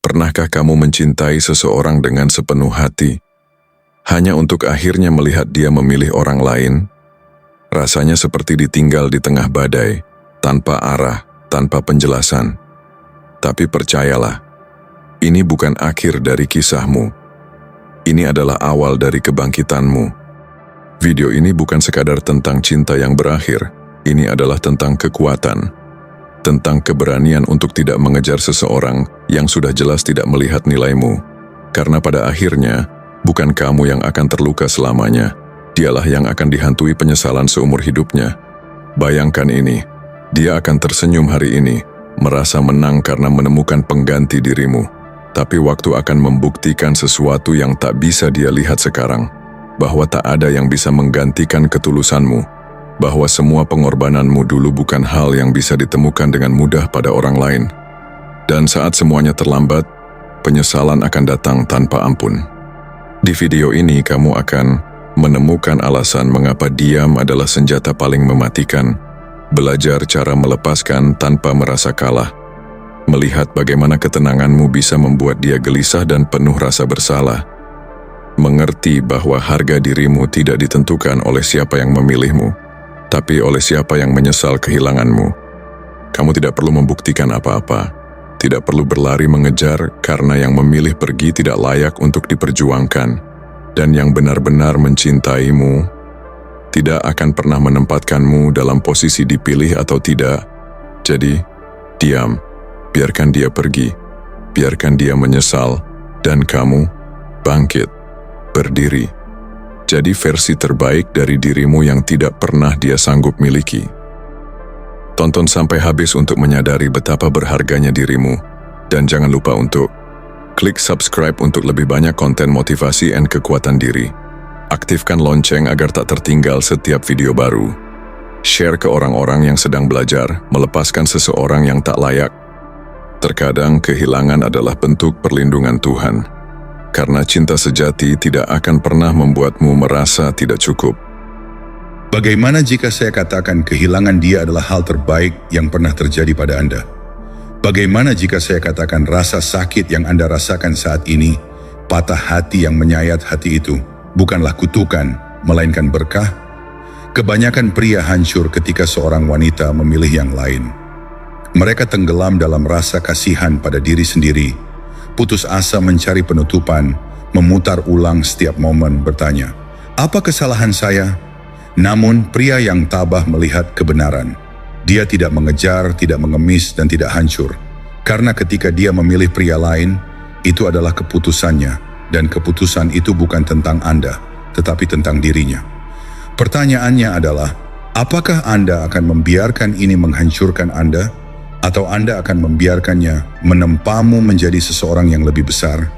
Pernahkah kamu mencintai seseorang dengan sepenuh hati, hanya untuk akhirnya melihat dia memilih orang lain? Rasanya seperti ditinggal di tengah badai, tanpa arah, tanpa penjelasan. Tapi percayalah, ini bukan akhir dari kisahmu. Ini adalah awal dari kebangkitanmu. Video ini bukan sekadar tentang cinta yang berakhir, ini adalah tentang kekuatan, tentang keberanian untuk tidak mengejar seseorang yang sudah jelas tidak melihat nilaimu. Karena pada akhirnya, bukan kamu yang akan terluka selamanya, dialah yang akan dihantui penyesalan seumur hidupnya. Bayangkan ini, dia akan tersenyum hari ini, merasa menang karena menemukan pengganti dirimu. Tapi waktu akan membuktikan sesuatu yang tak bisa dia lihat sekarang, bahwa tak ada yang bisa menggantikan ketulusanmu, bahwa semua pengorbananmu dulu bukan hal yang bisa ditemukan dengan mudah pada orang lain. Dan saat semuanya terlambat, penyesalan akan datang tanpa ampun. Di video ini kamu akan menemukan alasan mengapa diam adalah senjata paling mematikan, belajar cara melepaskan tanpa merasa kalah, melihat bagaimana ketenanganmu bisa membuat dia gelisah dan penuh rasa bersalah, mengerti bahwa harga dirimu tidak ditentukan oleh siapa yang memilihmu, tapi oleh siapa yang menyesal kehilanganmu. Kamu tidak perlu membuktikan apa-apa, tidak perlu berlari mengejar karena yang memilih pergi tidak layak untuk diperjuangkan, dan yang benar-benar mencintaimu tidak akan pernah menempatkanmu dalam posisi dipilih atau tidak. Jadi, diam, biarkan dia pergi, biarkan dia menyesal, dan kamu bangkit, berdiri. Jadi versi terbaik dari dirimu yang tidak pernah dia sanggup miliki. Tonton sampai habis untuk menyadari betapa berharganya dirimu. Dan jangan lupa untuk klik subscribe untuk lebih banyak konten motivasi dan kekuatan diri. Aktifkan lonceng agar tak tertinggal setiap video baru. Share ke orang-orang yang sedang belajar melepaskan seseorang yang tak layak. Terkadang kehilangan adalah bentuk perlindungan Tuhan. Karena cinta sejati tidak akan pernah membuatmu merasa tidak cukup. Bagaimana jika saya katakan kehilangan dia adalah hal terbaik yang pernah terjadi pada Anda? Bagaimana jika saya katakan rasa sakit yang Anda rasakan saat ini, patah hati yang menyayat hati itu, bukanlah kutukan, melainkan berkah? Kebanyakan pria hancur ketika seorang wanita memilih yang lain. Mereka tenggelam dalam rasa kasihan pada diri sendiri, putus asa mencari penutupan, memutar ulang setiap momen bertanya, apa kesalahan saya? Namun pria yang tabah melihat kebenaran. Dia tidak mengejar, tidak mengemis, dan tidak hancur. Karena ketika dia memilih pria lain, itu adalah keputusannya. Dan keputusan itu bukan tentang Anda, tetapi tentang dirinya. Pertanyaannya adalah, apakah Anda akan membiarkan ini menghancurkan Anda? Atau Anda akan membiarkannya menempamu menjadi seseorang yang lebih besar?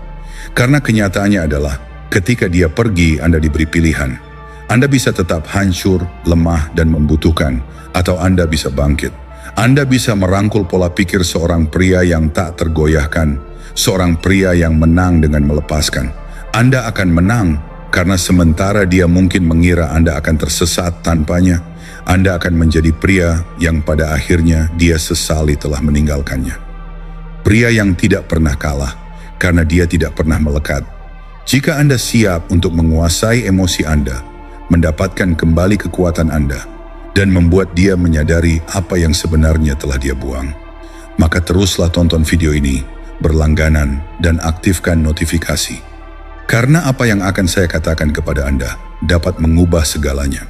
Karena kenyataannya adalah, ketika dia pergi, Anda diberi pilihan. Anda bisa tetap hancur, lemah, dan membutuhkan, atau Anda bisa bangkit. Anda bisa merangkul pola pikir seorang pria yang tak tergoyahkan, seorang pria yang menang dengan melepaskan. Anda akan menang, karena sementara dia mungkin mengira Anda akan tersesat tanpanya, Anda akan menjadi pria yang pada akhirnya dia sesali telah meninggalkannya. Pria yang tidak pernah kalah, karena dia tidak pernah melekat. Jika Anda siap untuk menguasai emosi Anda, mendapatkan kembali kekuatan Anda, dan membuat dia menyadari apa yang sebenarnya telah dia buang, maka teruslah tonton video ini berlangganan dan aktifkan notifikasi. Karena apa yang akan saya katakan kepada Anda dapat mengubah segalanya.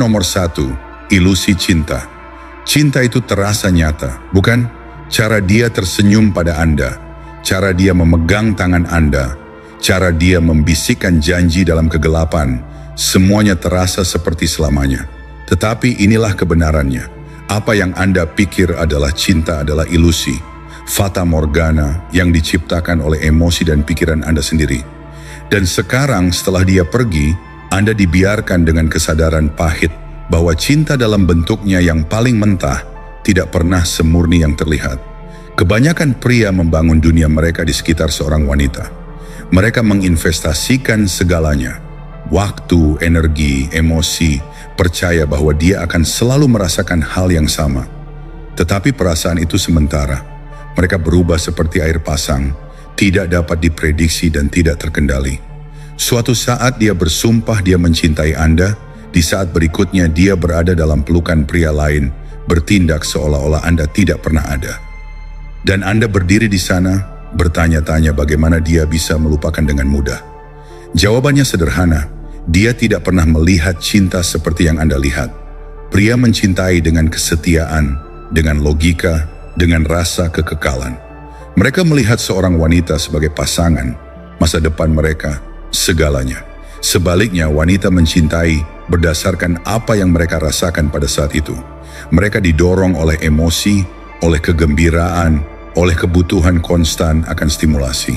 Nomor 1, ilusi cinta. Cinta itu terasa nyata, bukan? Cara dia tersenyum pada Anda, cara dia memegang tangan Anda, cara dia membisikkan janji dalam kegelapan, semuanya terasa seperti selamanya. Tetapi inilah kebenarannya. Apa yang Anda pikir adalah cinta adalah ilusi, fata morgana yang diciptakan oleh emosi dan pikiran Anda sendiri. Dan sekarang setelah dia pergi, Anda dibiarkan dengan kesadaran pahit bahwa cinta dalam bentuknya yang paling mentah tidak pernah semurni yang terlihat. Kebanyakan pria membangun dunia mereka di sekitar seorang wanita. Mereka menginvestasikan segalanya, waktu, energi, emosi, percaya bahwa dia akan selalu merasakan hal yang sama. Tetapi perasaan itu sementara. Mereka berubah seperti air pasang, tidak dapat diprediksi dan tidak terkendali. Suatu saat dia bersumpah dia mencintai Anda, di saat berikutnya dia berada dalam pelukan pria lain, bertindak seolah-olah Anda tidak pernah ada. Dan Anda berdiri di sana, bertanya-tanya bagaimana dia bisa melupakan dengan mudah. Jawabannya sederhana, dia tidak pernah melihat cinta seperti yang Anda lihat. Pria mencintai dengan kesetiaan, dengan logika, dengan rasa kekekalan. Mereka melihat seorang wanita sebagai pasangan, masa depan mereka, segalanya. Sebaliknya, wanita mencintai berdasarkan apa yang mereka rasakan pada saat itu. Mereka didorong oleh emosi, oleh kegembiraan, oleh kebutuhan konstan akan stimulasi.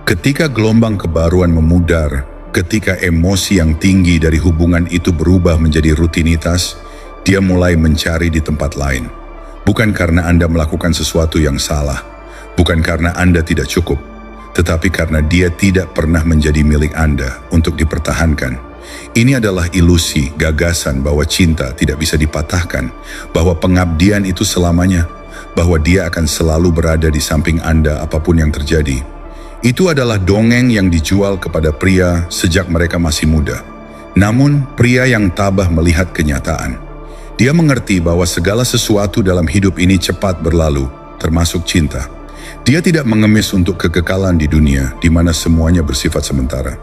Ketika gelombang kebaruan memudar, ketika emosi yang tinggi dari hubungan itu berubah menjadi rutinitas, dia mulai mencari di tempat lain. Bukan karena Anda melakukan sesuatu yang salah, bukan karena Anda tidak cukup, tetapi karena dia tidak pernah menjadi milik Anda untuk dipertahankan. Ini adalah ilusi, gagasan bahwa cinta tidak bisa dipatahkan, bahwa pengabdian itu selamanya, bahwa dia akan selalu berada di samping Anda apapun yang terjadi. Itu adalah dongeng yang dijual kepada pria sejak mereka masih muda. Namun, pria yang tabah melihat kenyataan. Dia mengerti bahwa segala sesuatu dalam hidup ini cepat berlalu, termasuk cinta. Dia tidak mengemis untuk kekekalan di dunia, di mana semuanya bersifat sementara.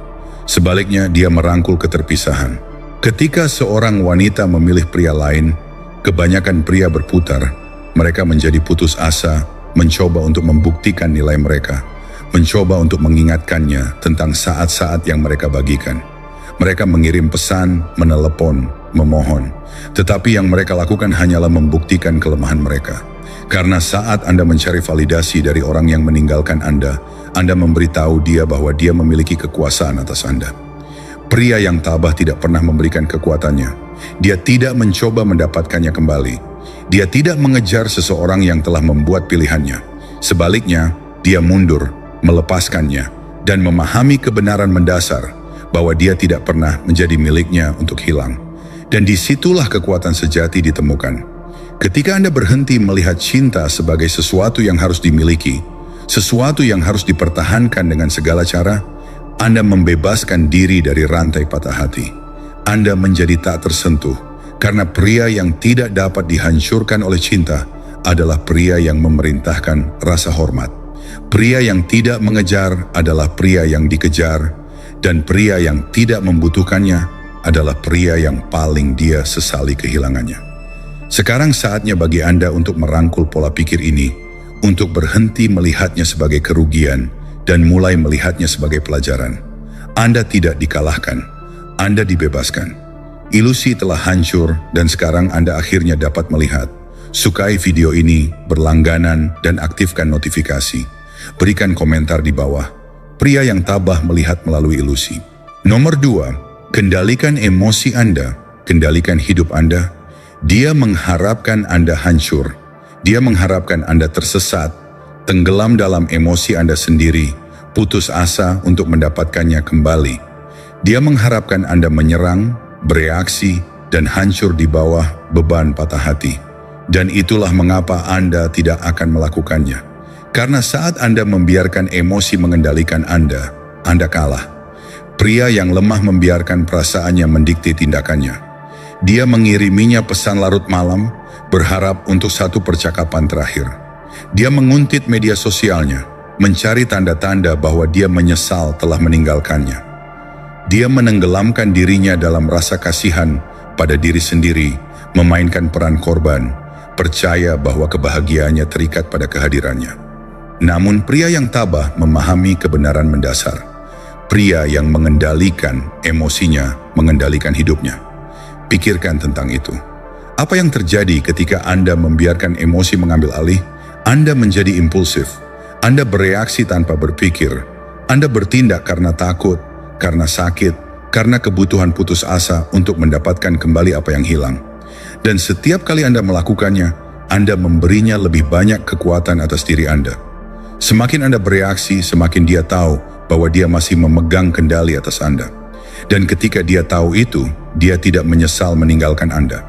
Sebaliknya, dia merangkul keterpisahan. Ketika seorang wanita memilih pria lain, kebanyakan pria berputar. Mereka menjadi putus asa, mencoba untuk membuktikan nilai mereka, mencoba untuk mengingatkannya tentang saat-saat yang mereka bagikan. Mereka mengirim pesan, menelepon, memohon. Tetapi yang mereka lakukan hanyalah membuktikan kelemahan mereka. Karena saat Anda mencari validasi dari orang yang meninggalkan Anda memberitahu dia bahwa dia memiliki kekuasaan atas Anda. Pria yang tabah tidak pernah memberikan kekuatannya. Dia tidak mencoba mendapatkannya kembali. Dia tidak mengejar seseorang yang telah membuat pilihannya. Sebaliknya, dia mundur, melepaskannya, dan memahami kebenaran mendasar bahwa dia tidak pernah menjadi miliknya untuk hilang. Dan disitulah kekuatan sejati ditemukan. Ketika Anda berhenti melihat cinta sebagai sesuatu yang harus dimiliki, sesuatu yang harus dipertahankan dengan segala cara, Anda membebaskan diri dari rantai patah hati. Anda menjadi tak tersentuh, karena pria yang tidak dapat dihancurkan oleh cinta adalah pria yang memerintahkan rasa hormat. Pria yang tidak mengejar adalah pria yang dikejar, dan pria yang tidak membutuhkannya adalah pria yang paling dia sesali kehilangannya. Sekarang saatnya bagi Anda untuk merangkul pola pikir ini, untuk berhenti melihatnya sebagai kerugian dan mulai melihatnya sebagai pelajaran. Anda tidak dikalahkan, Anda dibebaskan. Ilusi telah hancur dan sekarang Anda akhirnya dapat melihat. Sukai video ini, berlangganan, dan aktifkan notifikasi. Berikan komentar di bawah. Pria yang tabah melihat melalui ilusi. Nomor 2. Kendalikan emosi Anda, kendalikan hidup Anda. Dia mengharapkan Anda hancur. Dia mengharapkan Anda tersesat, tenggelam dalam emosi Anda sendiri, putus asa untuk mendapatkannya kembali. Dia mengharapkan Anda menyerang, bereaksi, dan hancur di bawah beban patah hati. Dan itulah mengapa Anda tidak akan melakukannya. Karena saat Anda membiarkan emosi mengendalikan Anda kalah. Pria yang lemah membiarkan perasaannya mendikte tindakannya. Dia mengiriminya pesan larut malam, berharap untuk satu percakapan terakhir. Dia menguntit media sosialnya, mencari tanda-tanda bahwa dia menyesal telah meninggalkannya. Dia menenggelamkan dirinya dalam rasa kasihan pada diri sendiri, memainkan peran korban, percaya bahwa kebahagiaannya terikat pada kehadirannya. Namun pria yang tabah memahami kebenaran mendasar. Pria yang mengendalikan emosinya, mengendalikan hidupnya. Pikirkan tentang itu. Apa yang terjadi ketika Anda membiarkan emosi mengambil alih? Anda menjadi impulsif. Anda bereaksi tanpa berpikir. Anda bertindak karena takut, karena sakit, karena kebutuhan putus asa untuk mendapatkan kembali apa yang hilang. Dan setiap kali Anda melakukannya, Anda memberinya lebih banyak kekuatan atas diri Anda. Semakin Anda bereaksi, semakin dia tahu bahwa dia masih memegang kendali atas Anda. Dan ketika dia tahu itu, dia tidak menyesal meninggalkan Anda.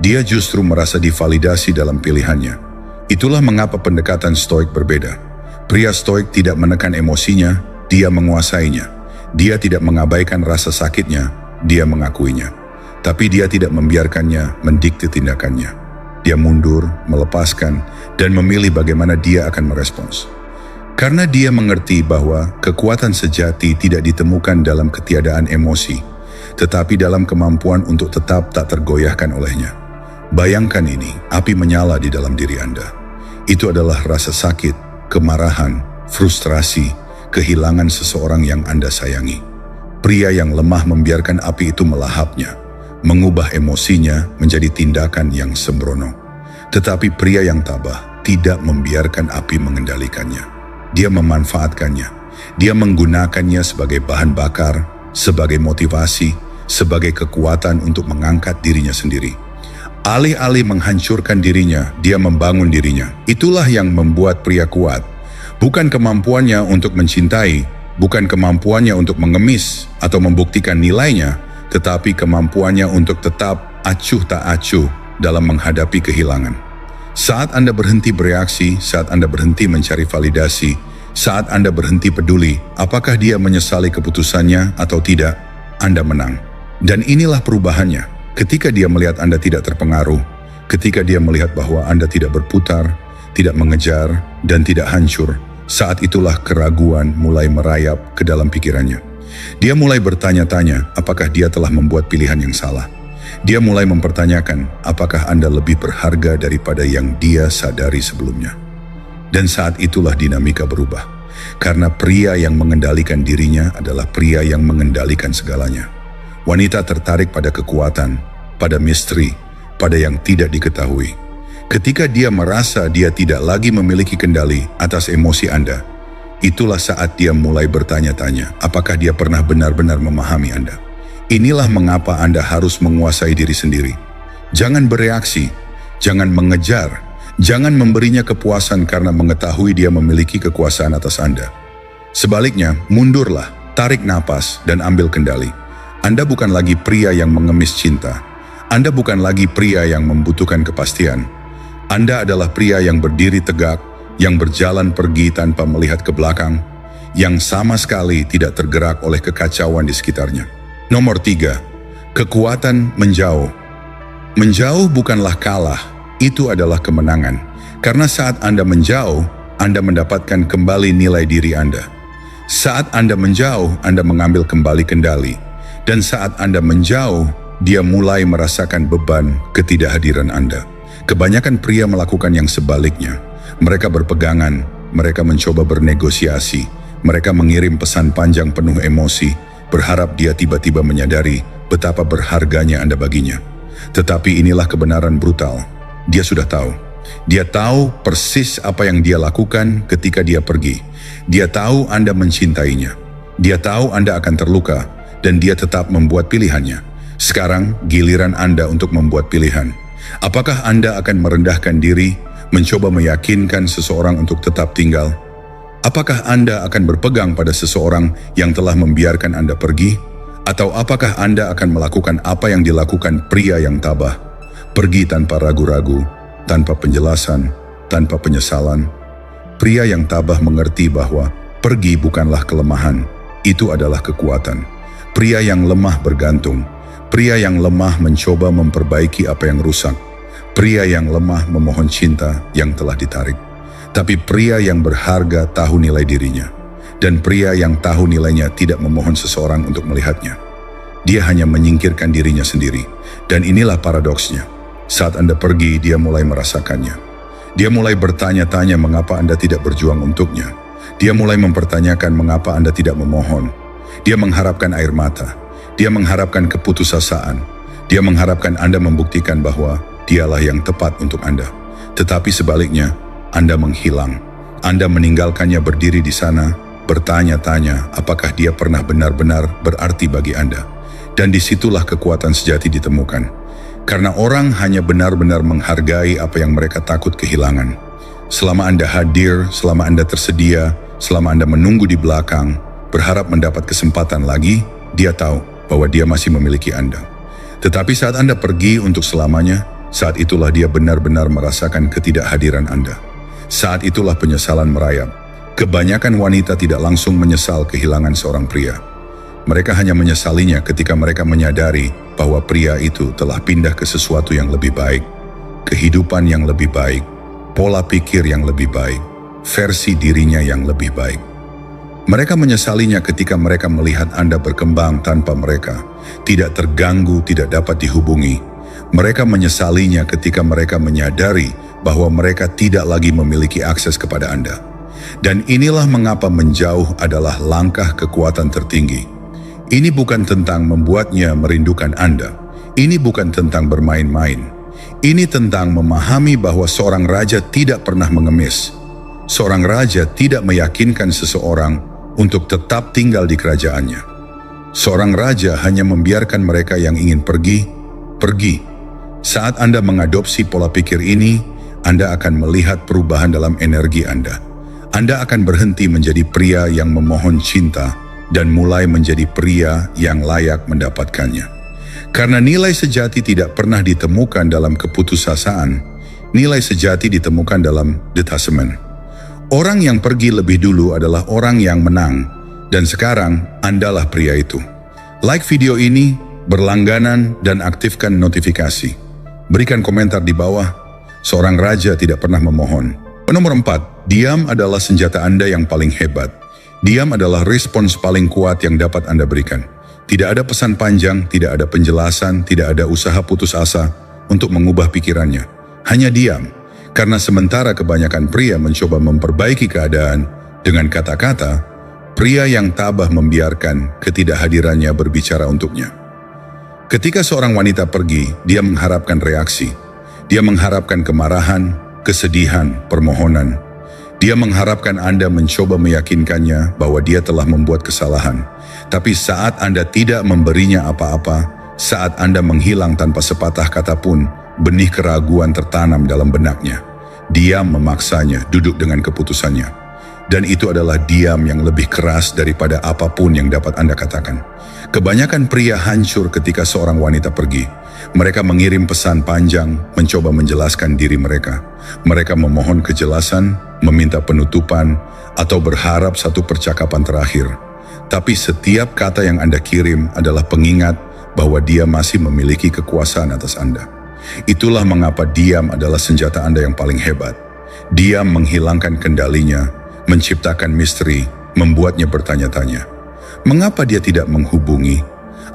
Dia justru merasa divalidasi dalam pilihannya. Itulah mengapa pendekatan Stoik berbeda. Pria Stoik tidak menekan emosinya, dia menguasainya. Dia tidak mengabaikan rasa sakitnya, dia mengakuinya. Tapi dia tidak membiarkannya mendikte tindakannya. Dia mundur, melepaskan, dan memilih bagaimana dia akan merespons. Karena dia mengerti bahwa kekuatan sejati tidak ditemukan dalam ketiadaan emosi, tetapi dalam kemampuan untuk tetap tak tergoyahkan olehnya. Bayangkan ini, api menyala di dalam diri Anda. Itu adalah rasa sakit, kemarahan, frustrasi, kehilangan seseorang yang Anda sayangi. Pria yang lemah membiarkan api itu melahapnya, mengubah emosinya menjadi tindakan yang sembrono. Tetapi pria yang tabah tidak membiarkan api mengendalikannya. Dia memanfaatkannya. Dia menggunakannya sebagai bahan bakar, sebagai motivasi, sebagai kekuatan untuk mengangkat dirinya sendiri. Alih-alih menghancurkan dirinya, dia membangun dirinya. Itulah yang membuat pria kuat. Bukan kemampuannya untuk mencintai, bukan kemampuannya untuk mengemis atau membuktikan nilainya, tetapi kemampuannya untuk tetap acuh tak acuh dalam menghadapi kehilangan. Saat Anda berhenti bereaksi, saat Anda berhenti mencari validasi, saat Anda berhenti peduli, apakah dia menyesali keputusannya atau tidak, Anda menang. Dan inilah perubahannya. Ketika dia melihat Anda tidak terpengaruh, ketika dia melihat bahwa Anda tidak berputar, tidak mengejar, dan tidak hancur, saat itulah keraguan mulai merayap ke dalam pikirannya. Dia mulai bertanya-tanya apakah dia telah membuat pilihan yang salah. Dia mulai mempertanyakan apakah Anda lebih berharga daripada yang dia sadari sebelumnya. Dan saat itulah dinamika berubah. Karena pria yang mengendalikan dirinya adalah pria yang mengendalikan segalanya. Wanita tertarik pada kekuatan, pada misteri, pada yang tidak diketahui. Ketika dia merasa dia tidak lagi memiliki kendali atas emosi Anda, itulah saat dia mulai bertanya-tanya apakah dia pernah benar-benar memahami Anda. Inilah mengapa Anda harus menguasai diri sendiri. Jangan bereaksi, jangan mengejar, jangan memberinya kepuasan karena mengetahui dia memiliki kekuasaan atas Anda. Sebaliknya, mundurlah, tarik napas, dan ambil kendali. Anda bukan lagi pria yang mengemis cinta. Anda bukan lagi pria yang membutuhkan kepastian. Anda adalah pria yang berdiri tegak, yang berjalan pergi tanpa melihat ke belakang, yang sama sekali tidak tergerak oleh kekacauan di sekitarnya. Nomor 3, kekuatan menjauh. Menjauh bukanlah kalah, itu adalah kemenangan. Karena saat Anda menjauh, Anda mendapatkan kembali nilai diri Anda. Saat Anda menjauh, Anda mengambil kembali kendali. Dan saat Anda menjauh, dia mulai merasakan beban ketidakhadiran Anda. Kebanyakan pria melakukan yang sebaliknya. Mereka berpegangan, mereka mencoba bernegosiasi, mereka mengirim pesan panjang penuh emosi, berharap dia tiba-tiba menyadari betapa berharganya Anda baginya. Tetapi inilah kebenaran brutal. Dia sudah tahu. Dia tahu persis apa yang dia lakukan ketika dia pergi. Dia tahu Anda mencintainya. Dia tahu Anda akan terluka, dan dia tetap membuat pilihannya. Sekarang giliran Anda untuk membuat pilihan. Apakah Anda akan merendahkan diri, mencoba meyakinkan seseorang untuk tetap tinggal? Apakah Anda akan berpegang pada seseorang yang telah membiarkan Anda pergi? Atau apakah Anda akan melakukan apa yang dilakukan pria yang tabah? Pergi tanpa ragu-ragu, tanpa penjelasan, tanpa penyesalan. Pria yang tabah mengerti bahwa pergi bukanlah kelemahan, itu adalah kekuatan. Pria yang lemah bergantung, pria yang lemah mencoba memperbaiki apa yang rusak, pria yang lemah memohon cinta yang telah ditarik. Tapi pria yang berharga tahu nilai dirinya, dan pria yang tahu nilainya tidak memohon seseorang untuk melihatnya. Dia hanya menyingkirkan dirinya sendiri, dan inilah paradoksnya. Saat Anda pergi, dia mulai merasakannya. Dia mulai bertanya-tanya mengapa Anda tidak berjuang untuknya. Dia mulai mempertanyakan mengapa Anda tidak memohon. Dia mengharapkan air mata. Dia mengharapkan keputusasaan. Dia mengharapkan Anda membuktikan bahwa dialah yang tepat untuk Anda. Tetapi sebaliknya, Anda menghilang. Anda meninggalkannya berdiri di sana, bertanya-tanya apakah dia pernah benar-benar berarti bagi Anda. Dan disitulah kekuatan sejati ditemukan. Karena orang hanya benar-benar menghargai apa yang mereka takut kehilangan. Selama Anda hadir, selama Anda tersedia, selama Anda menunggu di belakang, berharap mendapat kesempatan lagi, dia tahu bahwa dia masih memiliki Anda. Tetapi saat Anda pergi untuk selamanya, saat itulah dia benar-benar merasakan ketidakhadiran Anda. Saat itulah penyesalan merayap. Kebanyakan wanita tidak langsung menyesal kehilangan seorang pria. Mereka hanya menyesalinya ketika mereka menyadari bahwa pria itu telah pindah ke sesuatu yang lebih baik, kehidupan yang lebih baik, pola pikir yang lebih baik, versi dirinya yang lebih baik. Mereka menyesalinya ketika mereka melihat Anda berkembang tanpa mereka, tidak terganggu, tidak dapat dihubungi. Mereka menyesalinya ketika mereka menyadari bahwa mereka tidak lagi memiliki akses kepada Anda. Dan inilah mengapa menjauh adalah langkah kekuatan tertinggi. Ini bukan tentang membuatnya merindukan Anda. Ini bukan tentang bermain-main. Ini tentang memahami bahwa seorang raja tidak pernah mengemis. Seorang raja tidak meyakinkan seseorang untuk tetap tinggal di kerajaannya. Seorang raja hanya membiarkan mereka yang ingin pergi, pergi. Saat Anda mengadopsi pola pikir ini, Anda akan melihat perubahan dalam energi Anda. Anda akan berhenti menjadi pria yang memohon cinta dan mulai menjadi pria yang layak mendapatkannya. Karena nilai sejati tidak pernah ditemukan dalam keputusasaan, nilai sejati ditemukan dalam detasemen. Orang yang pergi lebih dulu adalah orang yang menang, dan sekarang Andalah pria itu. Like video ini, berlangganan, dan aktifkan notifikasi. Berikan komentar di bawah. Seorang raja tidak pernah memohon. Nomor 4, diam adalah senjata Anda yang paling hebat. Diam adalah respons paling kuat yang dapat Anda berikan. Tidak ada pesan panjang, tidak ada penjelasan, tidak ada usaha putus asa untuk mengubah pikirannya. Hanya diam. Karena sementara kebanyakan pria mencoba memperbaiki keadaan dengan kata-kata, pria yang tabah membiarkan ketidakhadirannya berbicara untuknya. Ketika seorang wanita pergi, dia mengharapkan reaksi. Dia mengharapkan kemarahan, kesedihan, permohonan. Dia mengharapkan Anda mencoba meyakinkannya bahwa dia telah membuat kesalahan. Tapi saat Anda tidak memberinya apa-apa, saat Anda menghilang tanpa sepatah kata pun, benih keraguan tertanam dalam benaknya. Diam memaksanya duduk dengan keputusannya. Dan itu adalah diam yang lebih keras daripada apapun yang dapat Anda katakan. Kebanyakan pria hancur ketika seorang wanita pergi. Mereka mengirim pesan panjang, mencoba menjelaskan diri mereka. Mereka memohon kejelasan, meminta penutupan, atau berharap satu percakapan terakhir. Tapi setiap kata yang Anda kirim adalah pengingat bahwa dia masih memiliki kekuasaan atas Anda. Itulah mengapa diam adalah senjata Anda yang paling hebat. Diam menghilangkan kendalinya, menciptakan misteri, membuatnya bertanya-tanya. Mengapa dia tidak menghubungi?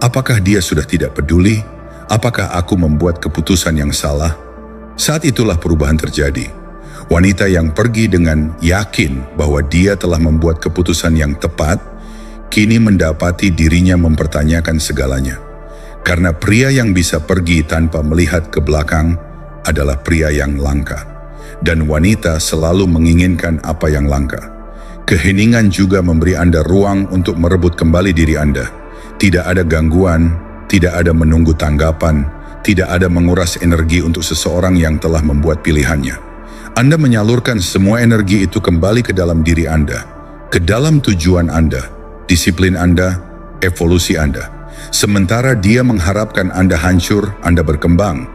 Apakah dia sudah tidak peduli? Apakah aku membuat keputusan yang salah? Saat itulah perubahan terjadi. Wanita yang pergi dengan yakin bahwa dia telah membuat keputusan yang tepat, kini mendapati dirinya mempertanyakan segalanya. Karena pria yang bisa pergi tanpa melihat ke belakang adalah pria yang langka. Dan wanita selalu menginginkan apa yang langka. Keheningan juga memberi Anda ruang untuk merebut kembali diri Anda. Tidak ada gangguan, tidak ada menunggu tanggapan, tidak ada menguras energi untuk seseorang yang telah membuat pilihannya. Anda menyalurkan semua energi itu kembali ke dalam diri Anda, ke dalam tujuan Anda, disiplin Anda, evolusi Anda. Sementara dia mengharapkan Anda hancur, Anda berkembang.